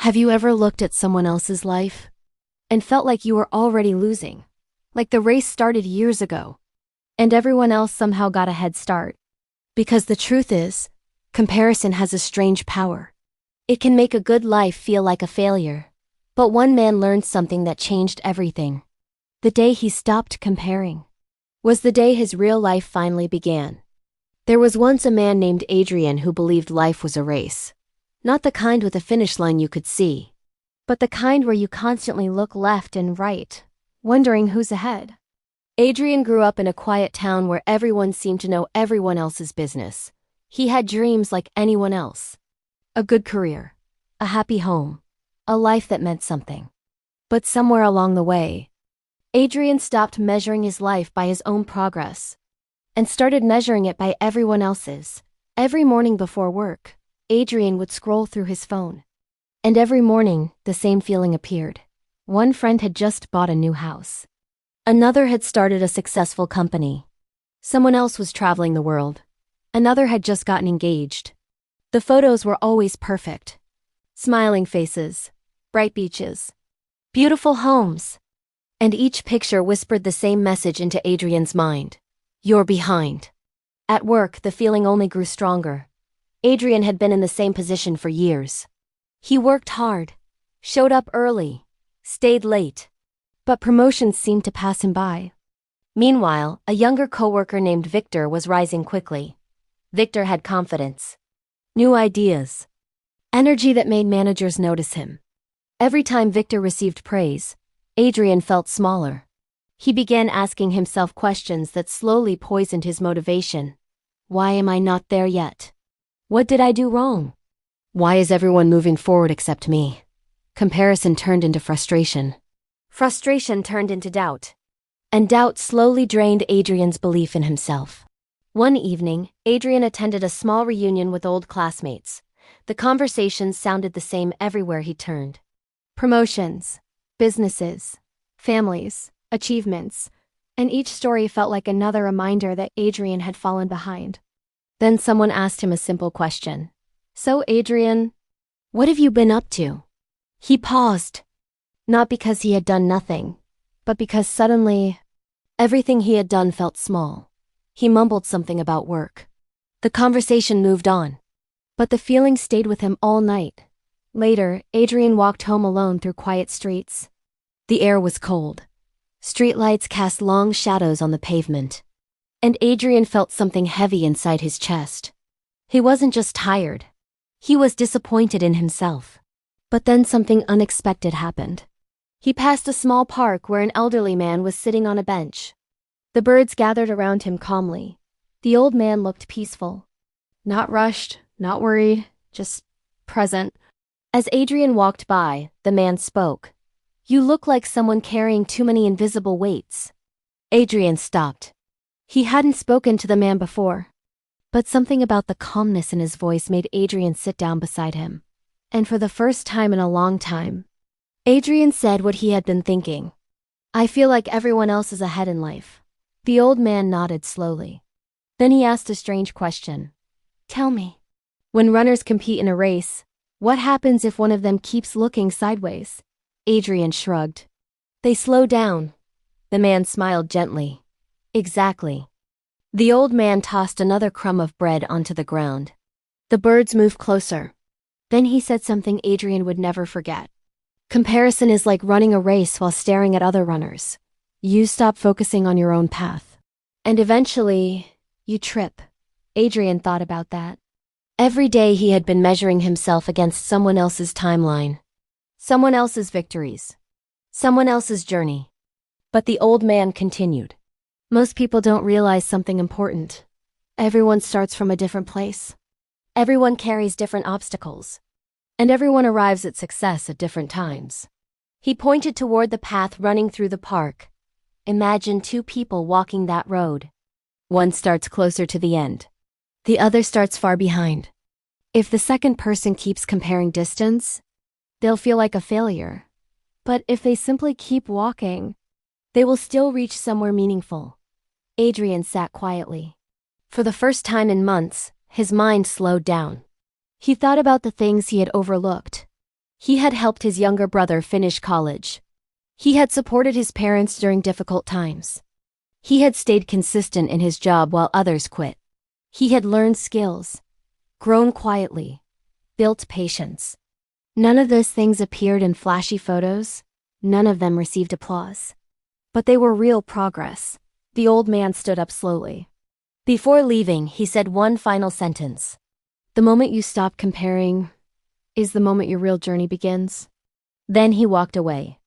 Have you ever looked at someone else's life and felt like you were already losing? Like the race started years ago, and everyone else somehow got a head start? Because the truth is, comparison has a strange power. It can make a good life feel like a failure. But one man learned something that changed everything. The day he stopped comparing was the day his real life finally began. There was once a man named Adrian who believed life was a race. Not the kind with a finish line you could see, but the kind where you constantly look left and right, wondering who's ahead. Adrian grew up in a quiet town where everyone seemed to know everyone else's business. He had dreams like anyone else. A good career, a happy home, a life that meant something. But somewhere along the way, Adrian stopped measuring his life by his own progress and started measuring it by everyone else's. Every morning before work, Adrian would scroll through his phone. And every morning, the same feeling appeared. One friend had just bought a new house. Another had started a successful company. Someone else was traveling the world. Another had just gotten engaged. The photos were always perfect. Smiling faces, bright beaches, beautiful homes. And each picture whispered the same message into Adrian's mind. You're behind. At work, the feeling only grew stronger. Adrian had been in the same position for years. He worked hard, showed up early, stayed late. But promotions seemed to pass him by. Meanwhile, a younger coworker named Victor was rising quickly. Victor had confidence, new ideas, energy that made managers notice him. Every time Victor received praise, Adrian felt smaller. He began asking himself questions that slowly poisoned his motivation. Why am I not there yet? What did I do wrong? Why is everyone moving forward except me? Comparison turned into frustration. Frustration turned into doubt. And doubt slowly drained Adrian's belief in himself. One evening, Adrian attended a small reunion with old classmates. The conversations sounded the same everywhere he turned. Promotions, businesses, families, achievements, and each story felt like another reminder that Adrian had fallen behind. Then someone asked him a simple question. So, Adrian, what have you been up to? He paused. Not because he had done nothing, but because suddenly, everything he had done felt small. He mumbled something about work. The conversation moved on, but the feeling stayed with him all night. Later, Adrian walked home alone through quiet streets. The air was cold. Streetlights cast long shadows on the pavement. And Adrian felt something heavy inside his chest. He wasn't just tired. He was disappointed in himself. But then something unexpected happened. He passed a small park where an elderly man was sitting on a bench. The birds gathered around him calmly. The old man looked peaceful. Not rushed, not worried, just present. As Adrian walked by, the man spoke. You look like someone carrying too many invisible weights. Adrian stopped. He hadn't spoken to the man before. But something about the calmness in his voice made Adrian sit down beside him. And for the first time in a long time, Adrian said what he had been thinking. I feel like everyone else is ahead in life. The old man nodded slowly. Then he asked a strange question. Tell me, when runners compete in a race, what happens if one of them keeps looking sideways? Adrian shrugged. They slow down. The man smiled gently. Exactly. The old man tossed another crumb of bread onto the ground. The birds moved closer. Then he said something Adrian would never forget. Comparison is like running a race while staring at other runners. You stop focusing on your own path. And eventually, you trip. Adrian thought about that. Every day he had been measuring himself against someone else's timeline. Someone else's victories. Someone else's journey. But the old man continued. Most people don't realize something important. Everyone starts from a different place. Everyone carries different obstacles. And everyone arrives at success at different times. He pointed toward the path running through the park. Imagine two people walking that road. One starts closer to the end. The other starts far behind. If the second person keeps comparing distance, they'll feel like a failure. But if they simply keep walking, they will still reach somewhere meaningful. Adrian sat quietly. For the first time in months, his mind slowed down. He thought about the things he had overlooked. He had helped his younger brother finish college. He had supported his parents during difficult times. He had stayed consistent in his job while others quit. He had learned skills, grown quietly, built patience. None of those things appeared in flashy photos. None of them received applause. But they were real progress. The old man stood up slowly. Before leaving, he said one final sentence. The moment you stop comparing is the moment your real journey begins. Then he walked away.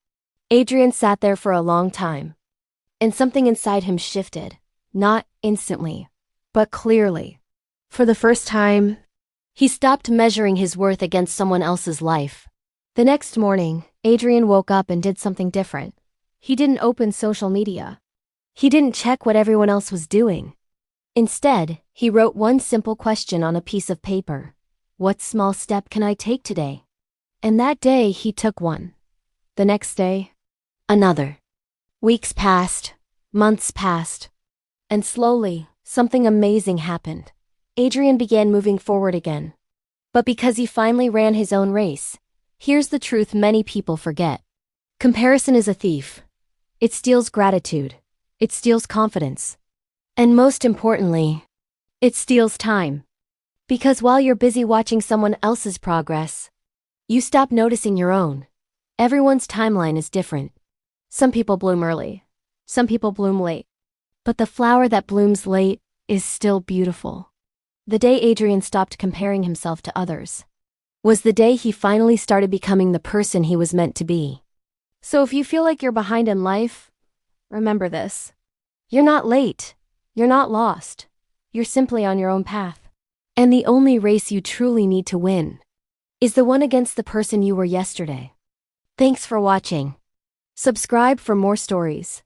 Adrian sat there for a long time. And something inside him shifted, not instantly, but clearly. For the first time, he stopped measuring his worth against someone else's life. The next morning, Adrian woke up and did something different. He didn't open social media. He didn't check what everyone else was doing. Instead, he wrote one simple question on a piece of paper. What small step can I take today? And that day, he took one. The next day, another. Weeks passed, months passed, and slowly, something amazing happened. Adrian began moving forward again. But because he finally ran his own race, here's the truth many people forget. Comparison is a thief. It steals gratitude. It steals confidence. And most importantly, it steals time. Because while you're busy watching someone else's progress, you stop noticing your own. Everyone's timeline is different. Some people bloom early. Some people bloom late. But the flower that blooms late is still beautiful. The day Adrian stopped comparing himself to others was the day he finally started becoming the person he was meant to be. So if you feel like you're behind in life, remember this. You're not late. You're not lost. You're simply on your own path. And the only race you truly need to win is the one against the person you were yesterday. Thanks for watching. Subscribe for more stories.